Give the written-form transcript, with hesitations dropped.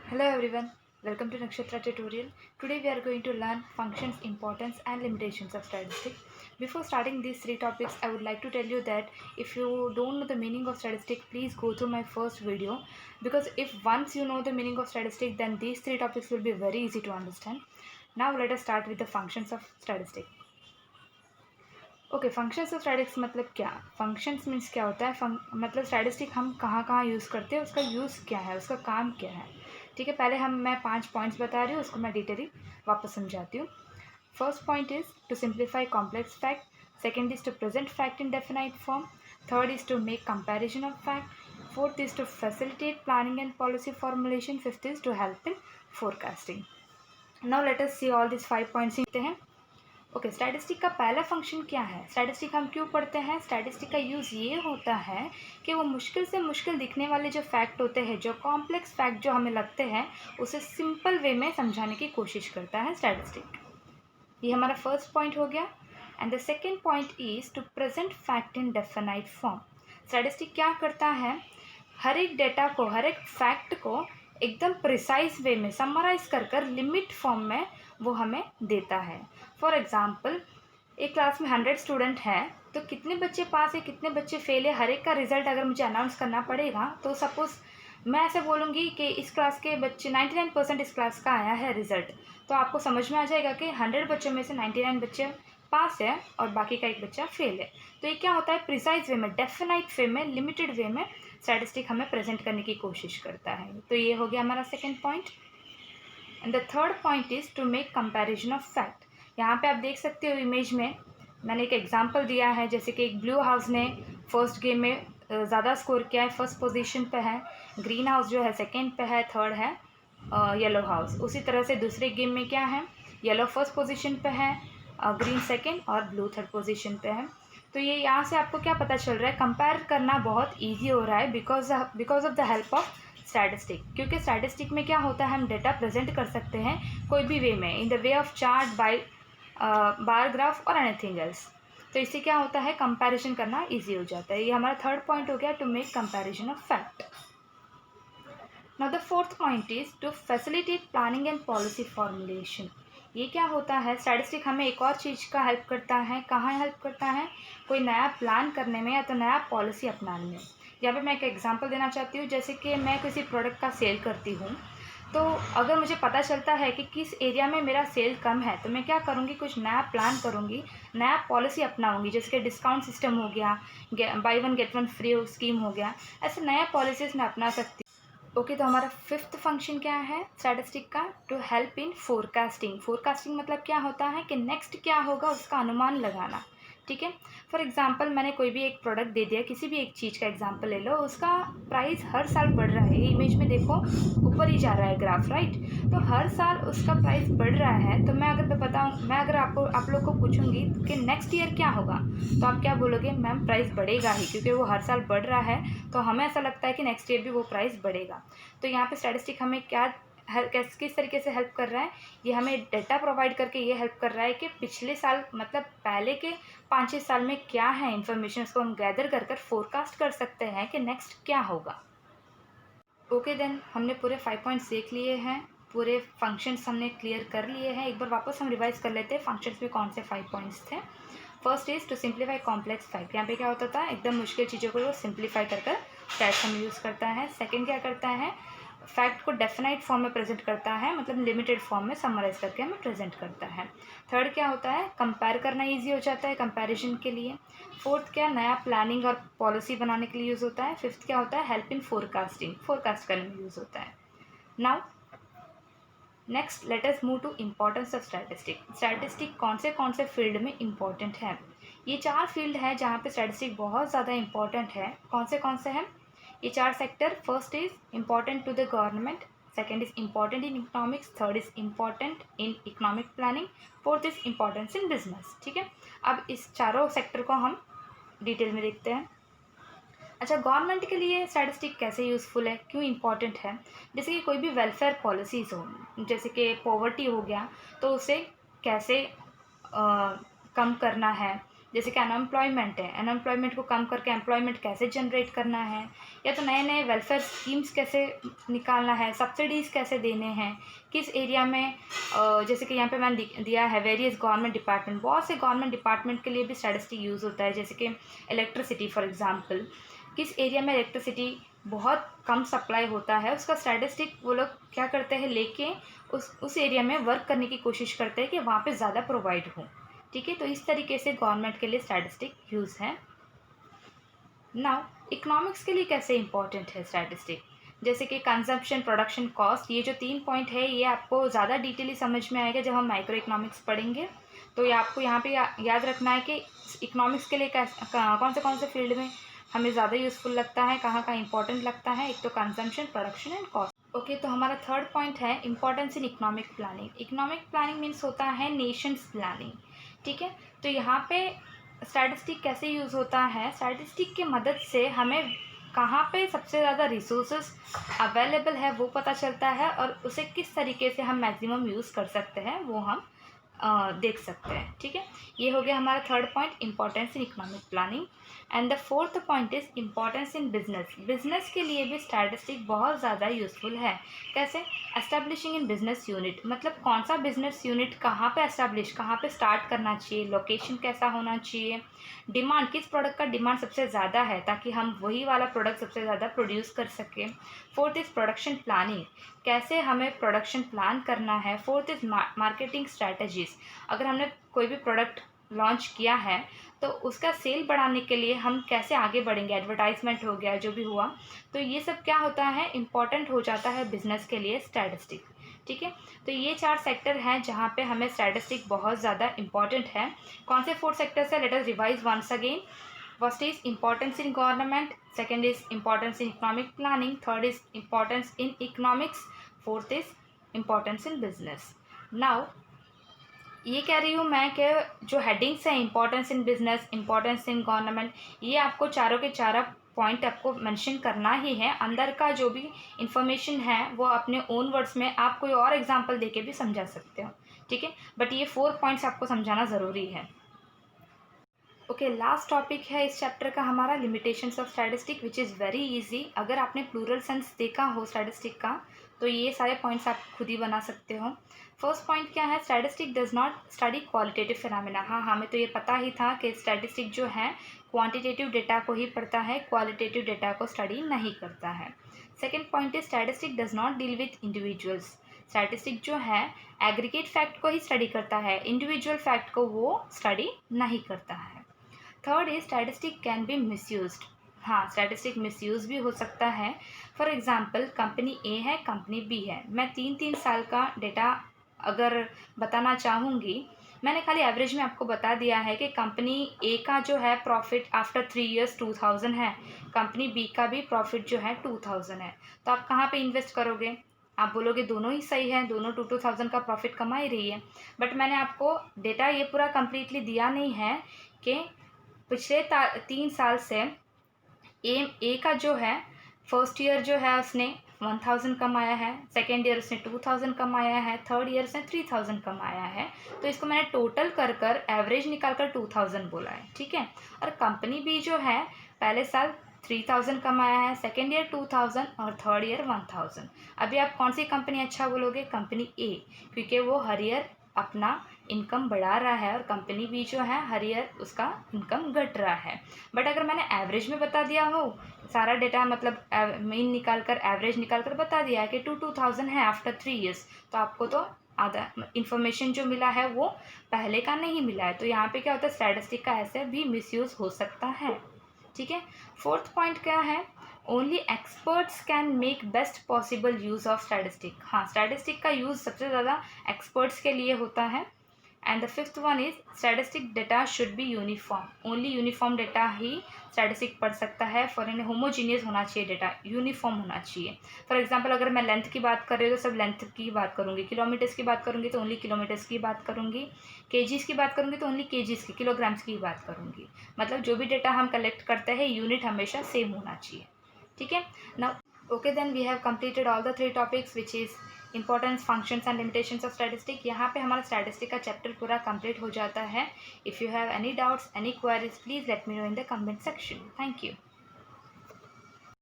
Hello everyone, welcome to Nakshatra tutorial. Today we are going to learn functions, importance and limitations of statistics. Before starting these three topics, I would like to tell you that if you don't know the meaning of statistics, please go to my first video, because if once you know the meaning of statistics, then these three topics will be very easy to understand. Now let us start with the functions of statistics. Okay, functions of statistics मतलब क्या? Functions means क्या होता है? मतलब statistic हम कहाँ कहाँ use करते हैं, उसका यूज़ क्या है, उसका काम क्या है. ठीक है, पहले मैं 5 पॉइंट्स बता रही हूँ, उसको मैं डिटेली वापस समझाती हूँ. First point is to simplify complex fact. Second is to present fact in definite form. Third is to make comparison of fact. Fourth is to facilitate planning and policy formulation. Fifth is to help in forecasting. Now let us see all this 5 points हैं. Okay, statistic का पहला function क्या है? Statistic हम क्यों पढ़ते हैं? Statistic का यूज़ ये होता है कि वो मुश्किल से मुश्किल दिखने वाले जो फैक्ट होते हैं, जो कॉम्प्लेक्स फैक्ट जो हमें लगते हैं, उसे सिंपल वे में समझाने की कोशिश करता है स्टैटिस्टिक. ये हमारा फर्स्ट पॉइंट हो गया. And the second point is to present fact in definite form. Statistic क्या करता है? हर एक डेटा को, हर एक फैक्ट को एकदम प्रिसाइज वे में समराइज कर लिमिट फॉर्म में वो हमें देता है. फॉर एग्ज़ाम्पल, एक क्लास में 100 स्टूडेंट हैं, तो कितने बच्चे पास है, कितने बच्चे फेल है, हर एक का रिजल्ट अगर मुझे अनाउंस करना पड़ेगा, तो सपोज़ मैं ऐसे बोलूँगी कि इस क्लास के बच्चे 99% इस क्लास का आया है रिजल्ट, तो आपको समझ में आ जाएगा कि 100 बच्चों में से 99 बच्चे पास है और बाकी का एक बच्चा फेल है. तो ये क्या होता है? प्रिसाइज वे में, डेफिनाइट वे में, लिमिटेड वे में स्टैटिस्टिक हमें प्रेजेंट करने की कोशिश करता है. तो ये हो गया हमारा second point. And the third point is to make comparison of fact. यहाँ पे आप देख सकते हो इमेज में मैंने एक एग्जांपल दिया है, जैसे कि एक ब्लू हाउस ने फर्स्ट गेम में ज़्यादा स्कोर किया है, फर्स्ट पोजीशन पे है. ग्रीन हाउस जो है सेकंड पे है, थर्ड है येलो हाउस. उसी तरह से दूसरे गेम में क्या है? येलो फर्स्ट पोजीशन पे है, ग्रीन सेकंड और ब्लू थर्ड पोजीशन पे है. तो ये यहाँ से आपको क्या पता चल रहा है? कंपेयर करना बहुत ईजी हो रहा है because of the help of statistic. क्योंकि स्टैटिस्टिक में क्या होता है? हम डेटा प्रेजेंट कर सकते हैं कोई भी वे में, in the way of chart, by bar graph और एनीथिंग एल्स. तो इससे क्या होता है? कंपैरिजन करना इजी हो जाता है. ये हमारा थर्ड पॉइंट हो गया, to make comparison of fact. Now the fourth point is to facilitate planning and policy formulation. ये क्या होता है? स्टैटिस्टिक हमें एक और चीज़ का हेल्प करता है. कहाँ हेल्प करता है? कोई नया प्लान करने में या तो नया पॉलिसी अपनाने में. यहाँ पे मैं एक एग्जांपल देना चाहती हूँ. जैसे कि मैं किसी प्रोडक्ट का सेल करती हूँ, तो अगर मुझे पता चलता है कि किस एरिया में मेरा सेल कम है, तो मैं क्या करूँगी? कुछ नया प्लान करूँगी, नया पॉलिसी अपनाऊँगी. जैसे कि डिस्काउंट सिस्टम हो गया, by one get one free scheme हो गया. ऐसे नया पॉलिसीज़ मैं अपना सकती हूँ. ओके, तो हमारा फिफ्थ फंक्शन क्या है स्टैटिस्टिक का? To help in forecasting. Forecasting मतलब क्या होता है कि नेक्स्ट क्या होगा उसका अनुमान लगाना. ठीक है, फॉर एग्जांपल मैंने कोई भी एक प्रोडक्ट दे दिया, किसी भी एक चीज़ का एग्जांपल ले लो, उसका प्राइस हर साल बढ़ रहा है. ये इमेज में देखो, ऊपर ही जा रहा है ग्राफ, राइट? तो हर साल उसका प्राइस बढ़ रहा है. तो मैं अगर आप लोग को पूछूंगी कि नेक्स्ट ईयर क्या होगा, तो आप क्या बोलोगे? मैम प्राइस बढ़ेगा ही, क्योंकि वो हर साल बढ़ रहा है, तो हमें ऐसा लगता है कि नेक्स्ट ईयर भी वो प्राइस बढ़ेगा. तो यहाँ पे स्टैटिस्टिक हमें किस तरीके से हेल्प कर रहा है? ये हमें डेटा प्रोवाइड करके ये हेल्प कर रहा है कि पिछले साल, मतलब पहले के 5-6 साल में क्या है इन्फॉर्मेशन, उसको हम गैदर कर फोरकास्ट कर सकते हैं कि नेक्स्ट क्या होगा. ओके देन, हमने पूरे 5 पॉइंट्स देख लिए हैं, पूरे फंक्शंस हमने क्लियर कर लिए हैं. एक बार वापस हम रिवाइज कर लेते हैं फंक्शंस में कौन से 5 पॉइंट्स थे. First is to simplify complex fact. यहाँ पे क्या होता था? एकदम मुश्किल चीज़ों को वो सिंप्लीफाई कर फैक्ट हम यूज़ करता है. सेकेंड क्या करता है? फैक्ट को डेफिनाइट फॉर्म में प्रेजेंट करता है, मतलब लिमिटेड फॉर्म में समराइज करके हमें प्रेजेंट करता है. थर्ड क्या होता है? कंपेयर करना ईजी हो जाता है कंपैरिजन के लिए. फोर्थ क्या? नया प्लानिंग और पॉलिसी बनाने के लिए यूज़ होता है. फिफ्थ क्या होता है? हेल्प इन फोरकास्टिंग, फोरकास्ट करने में यूज़ होता है. Now next let us move to importance of statistic. Statistic कौन से फील्ड में इम्पोर्टेंट है? ये 4 फील्ड है जहाँ पे स्टैटिस्टिक बहुत ज़्यादा इंपॉर्टेंट है. कौन से हैं ये 4 sector? First is important to the government, second is important in economics, third is important in economic planning, fourth is importance in business. ठीक है, अब इस चारों सेक्टर को हम डिटेल में देखते हैं. अच्छा, गवर्नमेंट के लिए स्टैटिस्टिक कैसे यूज़फुल है, क्यों इम्पॉर्टेंट है? जैसे कि कोई भी वेलफेयर पॉलिसीज़ हो, जैसे कि पॉवर्टी हो गया, तो उसे कैसे कम करना है, जैसे कि अनएम्प्लॉयमेंट है, अनएम्प्लॉयमेंट को कम करके एम्प्लॉयमेंट कैसे जनरेट करना है, या तो नए नए वेलफेयर स्कीम्स कैसे निकालना है, सब्सिडीज़ कैसे देने हैं, किस एरिया में जैसे कि यहाँ पे मैंने दिया है वेरियस गवर्नमेंट डिपार्टमेंट, बहुत से गवर्नमेंट डिपार्टमेंट के लिए भी स्टैटिस्टिक यूज़ होता है। जैसे कि इलेक्ट्रिसिटी फॉर एग्जांपल, किस एरिया में इलेक्ट्रिसिटी बहुत कम सप्लाई होता है, उसका स्टैटिस्टिक वो लोग क्या करते हैं, लेके उस एरिया में वर्क करने की कोशिश करते हैं कि वहाँ पे ज़्यादा प्रोवाइड हो। ठीक है, तो इस तरीके से गवर्नमेंट के लिए स्टैटिस्टिक यूज़ है। नाउ इकोनॉमिक्स के लिए कैसे इंपॉर्टेंट है स्टैटिस्टिक, जैसे कि कंजम्पशन, प्रोडक्शन, कॉस्ट, ये जो 3 पॉइंट है ये आपको ज़्यादा डिटेली समझ में आएगा जब हम माइक्रो इकोनॉमिक्स पढ़ेंगे। तो ये आपको यहाँ पे याद रखना है कि इकोनॉमिक्स के लिए कौन से फील्ड में हमें ज़्यादा यूज़फुल लगता है, कहाँ इंपॉर्टेंट लगता है। एक तो consumption, production and cost. Okay, तो हमारा थर्ड पॉइंट है importance in economic planning. Economic planning means होता है नेशंस प्लानिंग। ठीक है, तो यहाँ पे स्टैटिस्टिक कैसे यूज़ होता है, स्टैटिस्टिक की मदद से हमें कहाँ पे सबसे ज़्यादा रिसोर्सेज अवेलेबल है वो पता चलता है, और उसे किस तरीके से हम मैक्सिमम यूज़ कर सकते हैं वो हम देख सकते हैं। ठीक है, ये हो गया हमारा third point, importance in economic planning. And the fourth point is importance in business. Business के लिए भी स्टैटिस्टिक बहुत ज़्यादा यूज़फुल है। कैसे? एस्टेब्लिशिंग इन बिजनेस यूनिट, मतलब कौन सा बिजनेस यूनिट कहाँ पे एस्टेब्लिश, कहाँ पे स्टार्ट करना चाहिए, लोकेशन कैसा होना चाहिए, डिमांड, किस प्रोडक्ट का डिमांड सबसे ज़्यादा है ताकि हम वही वाला प्रोडक्ट सबसे ज़्यादा प्रोड्यूस कर सकें। फोर्थ इज़ प्रोडक्शन प्लानिंग, कैसे हमें प्रोडक्शन प्लान करना है। फोर्थ इज़ मार्केटिंग स्ट्रैटेजीज, अगर हमने कोई भी प्रोडक्ट लॉन्च किया है तो उसका सेल बढ़ाने के लिए हम कैसे आगे बढ़ेंगे, एडवर्टाइजमेंट हो गया, जो भी हुआ, तो ये सब क्या होता है, इम्पॉर्टेंट हो जाता है बिजनेस के लिए स्टैटिस्टिक। ठीक है, तो ये 4 सेक्टर हैं जहाँ पे हमें स्टैटिस्टिक बहुत ज़्यादा इंपॉर्टेंट है। कौन से 4 सेक्टर्स है, let us revise once again. First is importance in government, second is importance in economic planning, third is importance in economics, fourth is importance in business. Now ये कह रही हूँ मैं कि जो हेडिंग्स हैं, importance in business, importance in government, ये आपको चारों के चारों पॉइंट आपको मेंशन करना ही है। अंदर का जो भी इंफॉर्मेशन है वो अपने ओन वर्ड्स में आप कोई और एग्जांपल देके भी समझा सकते हो। ठीक है, बट ये 4 पॉइंट्स आपको समझाना ज़रूरी है। ओके, लास्ट टॉपिक है इस चैप्टर का हमारा, limitations of statistic, which is very easy. अगर आपने प्लूरल सेंस देखा हो स्टैटिस्टिक का तो ये सारे पॉइंट्स आप खुद ही बना सकते हो। फर्स्ट पॉइंट क्या है, statistic does not study qualitative phenomena. हाँ, हमें तो ये पता ही था कि स्टैटिस्टिक जो है क्वांटिटेटिव डेटा को ही पढ़ता है, क्वालिटेटिव डेटा को स्टडी नहीं करता है। Second point is statistic does not deal with individuals. Statistic जो है एग्रीगेट फैक्ट को ही स्टडी करता है, इंडिविजुअल फैक्ट को वो स्टडी नहीं करता है। Third is statistic can be misused. हाँ, स्टैटिस्टिक मिसयूज़ भी हो सकता है। फॉर एग्जांपल, कंपनी ए है, कंपनी बी है, मैं 3-3 साल का डेटा अगर बताना चाहूँगी, मैंने खाली एवरेज में आपको बता दिया है कि कंपनी ए का जो है प्रॉफिट आफ्टर 3 ईयर्स 2000 है, कंपनी बी का भी प्रॉफिट जो है 2000 है। तो आप कहाँ पे इन्वेस्ट करोगे? आप बोलोगे दोनों ही सही है, दोनों 2000 का प्रॉफिट कमा ही रही है। बट मैंने आपको डेटा ये पूरा कम्प्लीटली दिया नहीं है कि पिछले 3 साल से ए का जो है फर्स्ट ईयर जो है उसने 1000 कमाया है, सेकेंड ईयर उसने 2000 कमाया है, थर्ड ईयर उसने 3000 कमाया है। तो इसको मैंने टोटल कर कर एवरेज निकाल कर 2000 बोला है। ठीक है, और कंपनी भी जो है पहले साल 3000 कमाया है, सेकेंड ईयर 2000 और थर्ड ईयर 1000। अभी आप कौन सी कंपनी अच्छा बोलोगे? कंपनी ए, क्योंकि वो हर ईयर अपना इनकम बढ़ा रहा है, और कंपनी बी जो है हर ईयर उसका इनकम घट रहा है। बट अगर मैंने एवरेज में बता दिया हो सारा डेटा, मतलब मीन निकाल कर एवरेज निकाल कर बता दिया है कि 2000 है आफ्टर 3 ईयर्स, तो आपको तो आधा इन्फॉर्मेशन जो मिला है वो पहले का नहीं मिला है। तो यहाँ पे क्या होता है, स्टैटिस्टिक का ऐसे भी मिसयूज़ हो सकता है। ठीक है, फोर्थ पॉइंट क्या है, only experts can make best possible use of statistic. हाँ, स्टैटिस्टिक का यूज़ सबसे ज़्यादा एक्सपर्ट्स के लिए होता है। And the fifth one is statistic data should be uniform. Only uniform data he statistic पढ़ सकता है। फॉर एन होमोजीनियस होना चाहिए डेटा, यूनिफॉर्म होना चाहिए। फॉर एग्जांपल, अगर मैं लेंथ की बात कर रही हूँ तो सब लेंथ की बात करूँगी, किलोमीटर्स की बात करूँगी तो ओनली किलोमीटर्स की बात करूँगी, केजीज की बात करूँगी तो ओनली केजीज की, किलोग्राम्स की बात करूँगी। मतलब जो भी डेटा हम कलेक्ट करते हैं यूनिट हमेशा सेम होना चाहिए। ठीक है, now okay, then we have completed all the 3 topics, which is importance, functions and limitations of statistic. यहाँ पे हमारा स्टैटिस्टिक का चैप्टर पूरा कंप्लीट हो जाता है। If you have any doubts, any queries, please let me know in the comment section. Thank you.